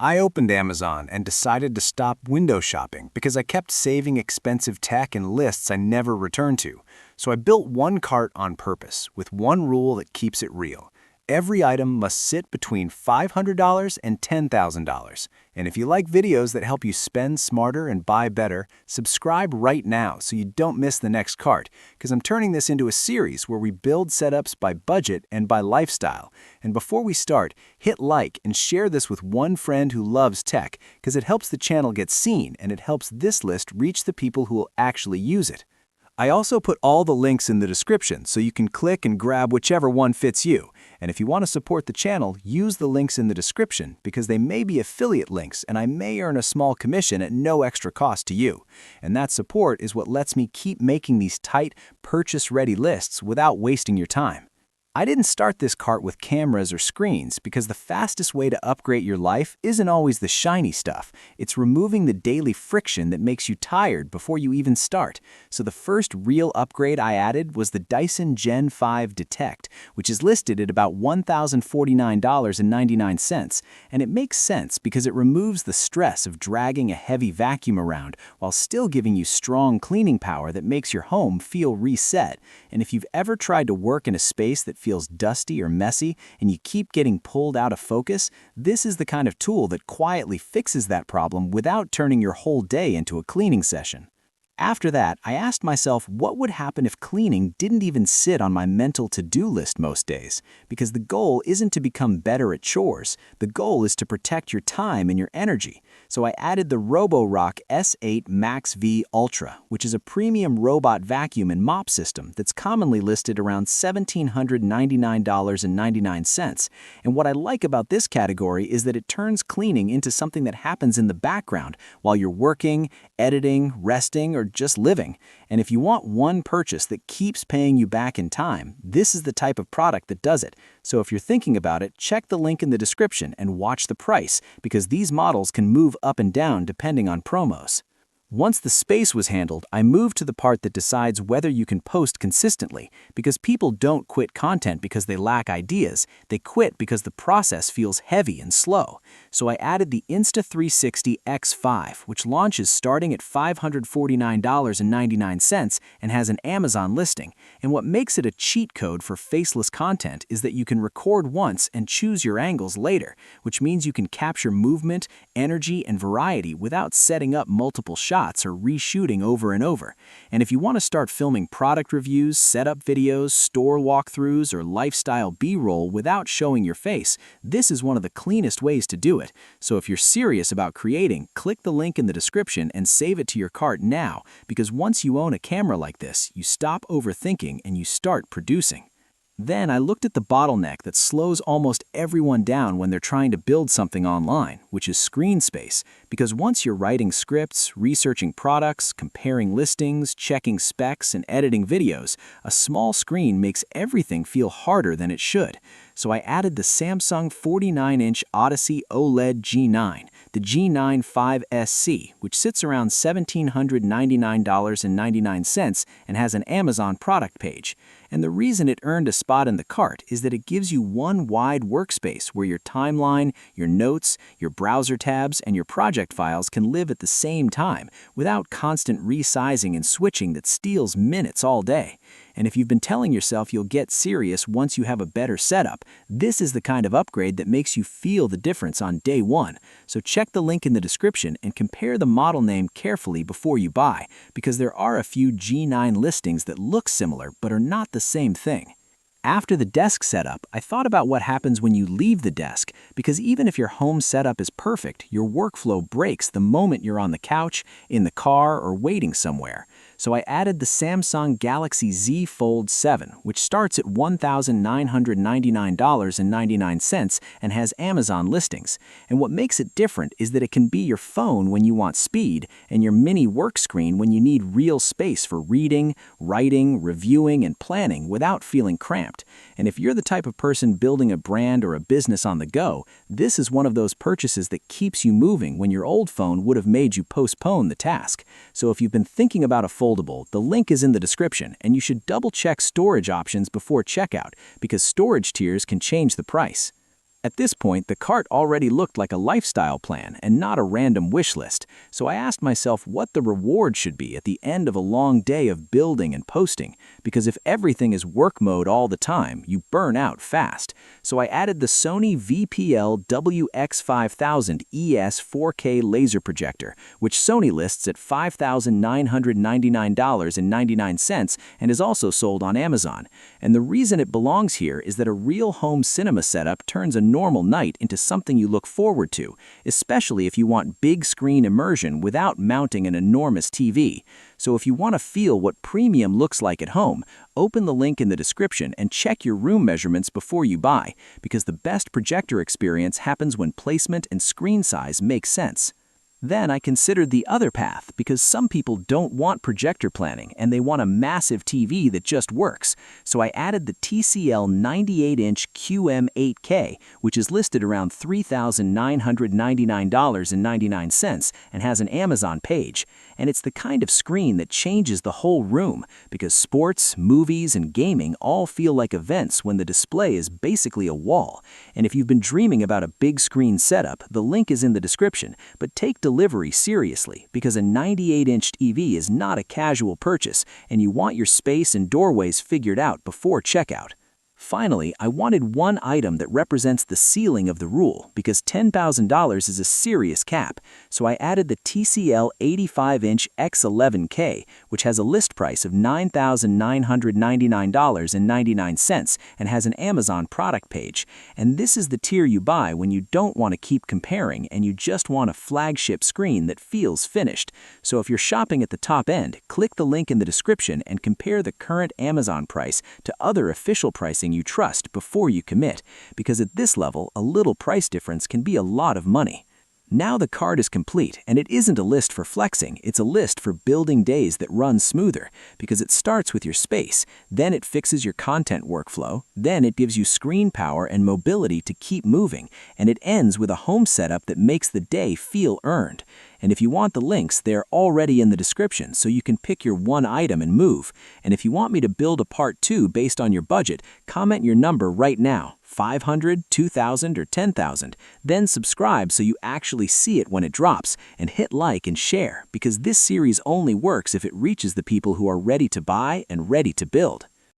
I opened Amazon and decided to stop window shopping because I kept saving expensive tech in lists I never returned to. So I built one cart on purpose, with one rule that keeps it real. Every item must sit between $500 and $10,000. And if you like videos that help you spend smarter and buy better, subscribe right now so you don't miss the next cart, because I'm turning this into a series where we build setups by budget and by lifestyle. And before we start, hit like and share this with one friend who loves tech, because it helps the channel get seen and it helps this list reach the people who will actually use it. I also put all the links in the description so you can click and grab whichever one fits you. And if you want to support the channel, use the links in the description because they may be affiliate links and I may earn a small commission at no extra cost to you. And that support is what lets me keep making these tight, purchase-ready lists without wasting your time. I didn't start this cart with cameras or screens because the fastest way to upgrade your life isn't always the shiny stuff. It's removing the daily friction that makes you tired before you even start. So the first real upgrade I added was the Dyson Gen5detect, which is listed at about $1,049.99. And it makes sense because it removes the stress of dragging a heavy vacuum around while still giving you strong cleaning power that makes your home feel reset. And if you've ever tried to work in a space that feels dusty or messy and you keep getting pulled out of focus, this is the kind of tool that quietly fixes that problem without turning your whole day into a cleaning session. After that, I asked myself what would happen if cleaning didn't even sit on my mental to-do list most days, because the goal isn't to become better at chores. The goal is to protect your time and your energy. So I added the Roborock S8 MaxV Ultra, which is a premium robot vacuum and mop system that's commonly listed around $1,799.99. And what I like about this category is that it turns cleaning into something that happens in the background while you're working, editing, resting, or just living. And if you want one purchase that keeps paying you back in time, this is the type of product that does it. So if you're thinking about it, check the link in the description and watch the price, because these models can move up and down depending on promos. Once the space was handled, I moved to the part that decides whether you can post consistently, because people don't quit content because they lack ideas. They quit because the process feels heavy and slow. So I added the Insta360 X5, which launches starting at $549.99 and has an Amazon listing. And what makes it a cheat code for faceless content is that you can record once and choose your angles later, which means you can capture movement, energy, and variety without setting up multiple shots or reshooting over and over. And if you want to start filming product reviews, setup videos, store walkthroughs, or lifestyle B-roll without showing your face, this is one of the cleanest ways to do it. So if you're serious about creating, click the link in the description and save it to your cart now, because once you own a camera like this, you stop overthinking and you start producing. Then I looked at the bottleneck that slows almost everyone down when they're trying to build something online, which is screen space, because once you're writing scripts, researching products, comparing listings, checking specs, and editing videos, a small screen makes everything feel harder than it should. So I added the Samsung 49-inch Odyssey OLED G9, the G9 5SC, which sits around $1,799.99 and has an Amazon product page. And the reason it earned a spot in the cart is that it gives you one wide workspace where your timeline, your notes, your browser tabs, and your project files can live at the same time without constant resizing and switching that steals minutes all day. And if you've been telling yourself you'll get serious once you have a better setup, this is the kind of upgrade that makes you feel the difference on day one. So check the link in the description and compare the model name carefully before you buy, because there are a few G9 listings that look similar but are not the same thing. After the desk setup, I thought about what happens when you leave the desk, because even if your home setup is perfect, your workflow breaks the moment you're on the couch, in the car, or waiting somewhere. So I added the Samsung Galaxy Z Fold 7, which starts at $1,999.99 and has Amazon listings. And what makes it different is that it can be your phone when you want speed and your mini work screen when you need real space for reading, writing, reviewing, and planning without feeling cramped. And if you're the type of person building a brand or a business on the go, this is one of those purchases that keeps you moving when your old phone would have made you postpone the task. So if you've been thinking about a foldable, the link is in the description, and you should double-check storage options before checkout, because storage tiers can change the price. At this point, the cart already looked like a lifestyle plan and not a random wish list, so I asked myself what the reward should be at the end of a long day of building and posting, because if everything is work mode all the time, you burn out fast. So I added the Sony VPL-XW5000ES 4K laser projector, which Sony lists at $5,999.99 and is also sold on Amazon. And the reason it belongs here is that a real home cinema setup turns a normal night into something you look forward to, especially if you want big screen immersion without mounting an enormous TV. So if you want to feel what premium looks like at home, open the link in the description and check your room measurements before you buy, because the best projector experience happens when placement and screen size make sense. Then I considered the other path, because some people don't want projector planning and they want a massive TV that just works. So I added the TCL 98-inch QM8K, which is listed around $3,999.99 and has an Amazon page. And it's the kind of screen that changes the whole room, because sports, movies, and gaming all feel like events when the display is basically a wall. And if you've been dreaming about a big screen setup, the link is in the description, but take delivery seriously, because a 98-inch TV is not a casual purchase, and you want your space and doorways figured out before checkout. Finally, I wanted one item that represents the ceiling of the rule, because $10,000 is a serious cap, so I added the TCL 85-inch X11K, which has a list price of $9,999.99 and has an Amazon product page. And this is the tier you buy when you don't want to keep comparing and you just want a flagship screen that feels finished. So if you're shopping at the top end, click the link in the description and compare the current Amazon price to other official pricing you trust before you commit, because at this level, a little price difference can be a lot of money. Now the cart is complete, and it isn't a list for flexing, it's a list for building days that run smoother, because it starts with your space, then it fixes your content workflow, then it gives you screen power and mobility to keep moving, and it ends with a home setup that makes the day feel earned. And if you want the links, they're already in the description, so you can pick your one item and move. And if you want me to build a part 2 based on your budget, comment your number right now, 500, 2,000, or 10,000. Then subscribe so you actually see it when it drops, and hit like and share, because this series only works if it reaches the people who are ready to buy and ready to build.